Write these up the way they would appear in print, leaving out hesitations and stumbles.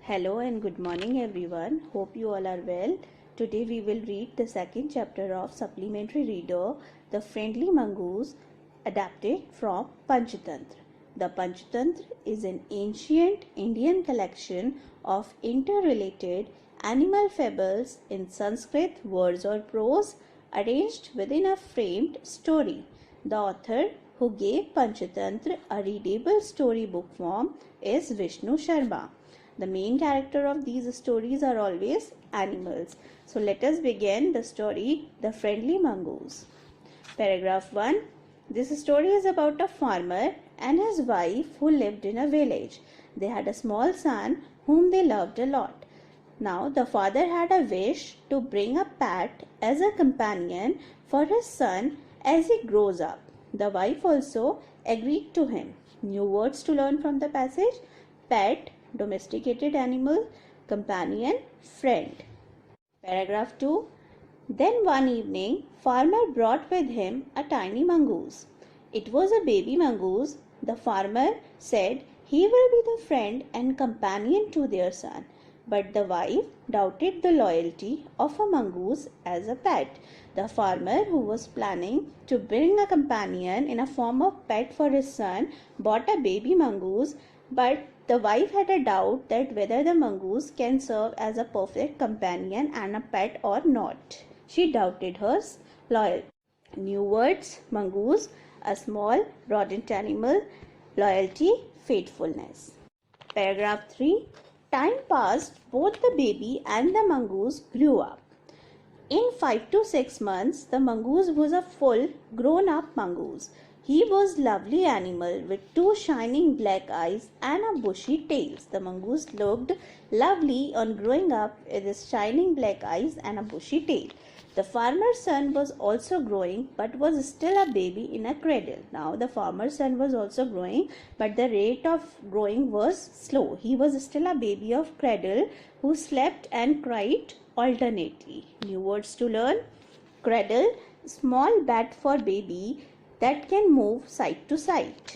Hello and good morning everyone. Hope you all are well. Today we will read the second chapter of Supplementary Reader, The Friendly Mongoose, adapted from Panchatantra. The Panchatantra is an ancient Indian collection of interrelated animal fables in Sanskrit words or prose arranged within a framed story. The author who gave Panchatantra a readable storybook form is Vishnu Sharma. The main character of these stories are always animals. So let us begin the story, The Friendly Mongoose. Paragraph 1. This story is about a farmer and his wife who lived in a village. They had a small son whom they loved a lot. Now the father had a wish to bring a pet as a companion for his son as he grows up. The wife also agreed to him. New words to learn from the passage: pet, domesticated animal, companion, friend. Paragraph 2. Then one evening, farmer brought with him a tiny mongoose. It was a baby mongoose. The farmer said he will be the friend and companion to their son. But the wife doubted the loyalty of a mongoose as a pet. The farmer, who was planning to bring a companion in a form of pet for his son, bought a baby mongoose, but the wife had a doubt that whether the mongoose can serve as a perfect companion and a pet or not. She doubted her loyalty. New words: mongoose, a small rodent animal, loyalty, faithfulness. Paragraph 3. Time passed, both the baby and the mongoose grew up. In 5 to 6 months, the mongoose was a full grown-up mongoose. He was a lovely animal with two shining black eyes and a bushy tail. The mongoose looked lovely on growing up with his shining black eyes and a bushy tail. The farmer's son was also growing but was still a baby in a cradle. Now the farmer's son was also growing, but the rate of growing was slow. He was still a baby of cradle who slept and cried alternately. New words to learn: cradle, small bed for baby that can move side to side.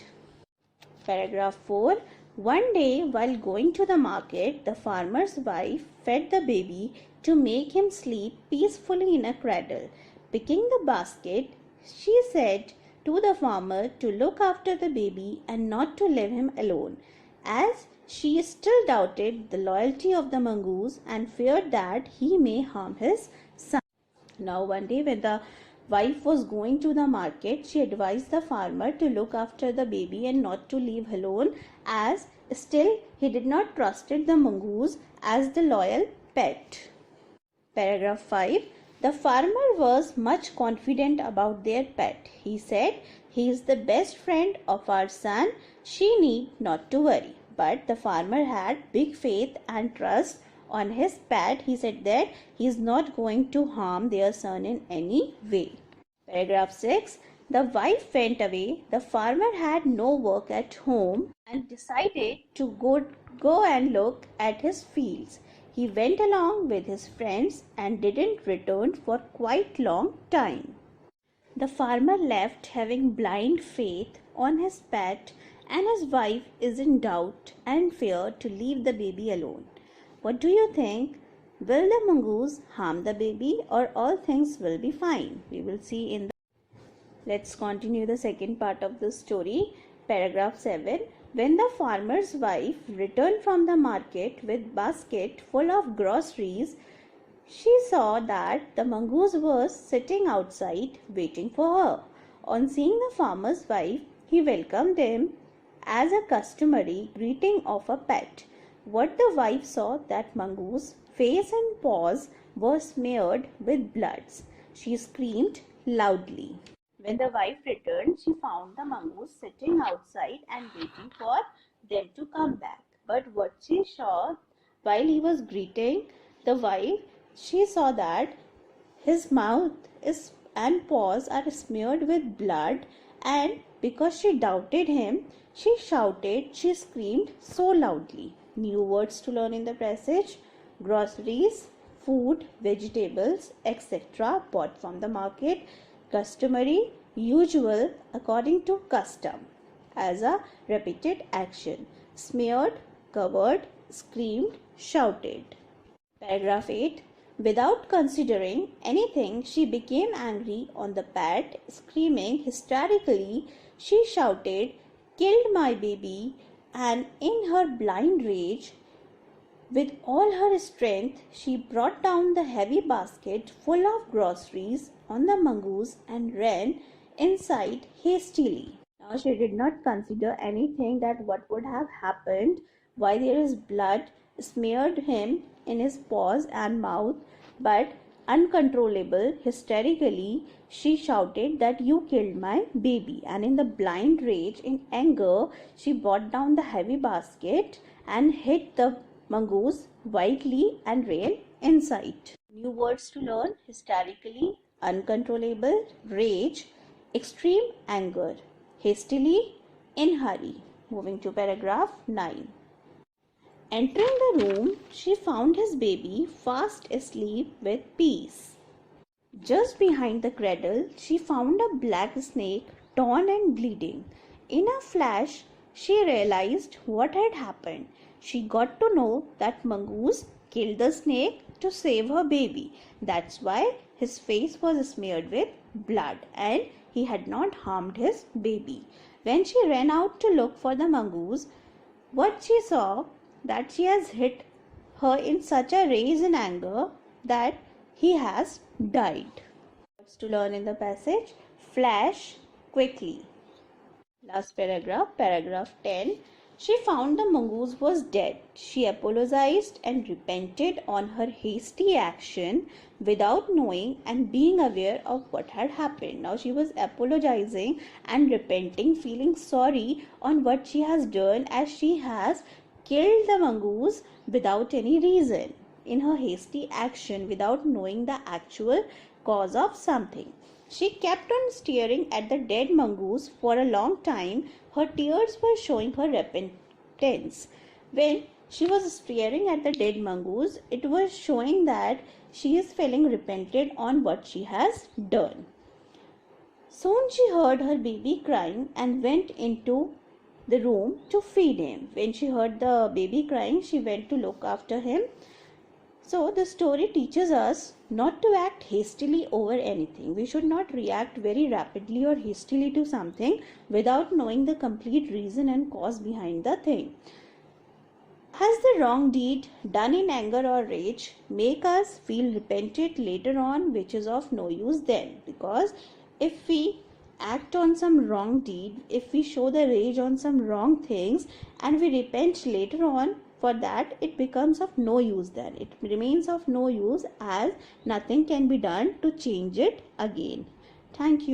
Paragraph 4. One day, while going to the market, the farmer's wife fed the baby to make him sleep peacefully in a cradle. Picking the basket, she said to the farmer to look after the baby and not to leave him alone, as she still doubted the loyalty of the mongoose and feared that he may harm his son. Now one day, when the wife was going to the market, she advised the farmer to look after the baby and not to leave alone, as still he did not trusted the mongoose as the loyal pet. Paragraph 5. The farmer was much confident about their pet. He said, "He is the best friend of our son. She need not to worry." But the farmer had big faith and trust on his pet. He said that he is not going to harm their son in any way. Paragraph 6. The wife went away. The farmer had no work at home and decided to go and look at his fields. He went along with his friends and didn't return for quite long time. The farmer left having blind faith on his pet, and his wife is in doubt and fear to leave the baby alone. What do you think? Will the mongoose harm the baby, or all things will be fine? We will see in the... Let's continue the second part of the story. Paragraph 7. When the farmer's wife returned from the market with basket full of groceries, she saw that the mongoose was sitting outside waiting for her. On seeing the farmer's wife, he welcomed him as a customary greeting of a pet. What the wife saw that mongoose face and paws were smeared with bloods. She screamed loudly. When the wife returned, she found the mongoose sitting outside and waiting for them to come back. But what she saw while he was greeting the wife, she saw that his mouth and paws are smeared with blood, and because she doubted him, she shouted, she screamed so loudly. New words to learn in the passage: groceries, food, vegetables, etc. bought from the market. Customary, usual, according to custom, as a repeated action. Smeared, covered, screamed, shouted. Paragraph 8. Without considering anything, she became angry on the pet, screaming hysterically. She shouted, "Killed my baby," and in her blind rage, with all her strength, she brought down the heavy basket full of groceries on the mongoose and ran inside hastily. Now she did not consider anything that what would have happened, why there is blood smeared him in his paws and mouth, but uncontrollable, hysterically, she shouted that you killed my baby, and in the blind rage, in anger, she brought down the heavy basket and hit the mongoose wildly and ran inside. New words to learn: hysterically, uncontrollable, rage, extreme anger, hastily, in hurry. Moving to paragraph 9. Entering the room, she found his baby fast asleep with peace. Just behind the cradle, she found a black snake, torn and bleeding. In a flash, she realized what had happened. She got to know that mongoose killed the snake to save her baby. That's why his face was smeared with blood and he had not harmed his baby. When she ran out to look for the mongoose, what she saw that she has hit her in such a rage and anger that he has died. What's to learn in the passage? Flash quickly. Last paragraph, paragraph 10. She found the mongoose was dead. She apologized and repented on her hasty action without knowing and being aware of what had happened. Now she was apologizing and repenting, feeling sorry on what she has done, as she has killed the mongoose without any reason, in her hasty action, without knowing the actual cause of something. She kept on staring at the dead mongoose for a long time. Her tears were showing her repentance. When she was staring at the dead mongoose, it was showing that she is feeling repented on what she has done. Soon she heard her baby crying and went into the room to feed him. When she heard the baby crying, she went to look after him. So the story teaches us not to act hastily over anything. We should not react very rapidly or hastily to something without knowing the complete reason and cause behind the thing. Has the wrong deed done in anger or rage make us feel repentant later on, which is of no use then? Because if we act on some wrong deed, if we show the rage on some wrong things and we repent later on for that, it becomes of no use then. It remains of no use, as nothing can be done to change it again. Thank you.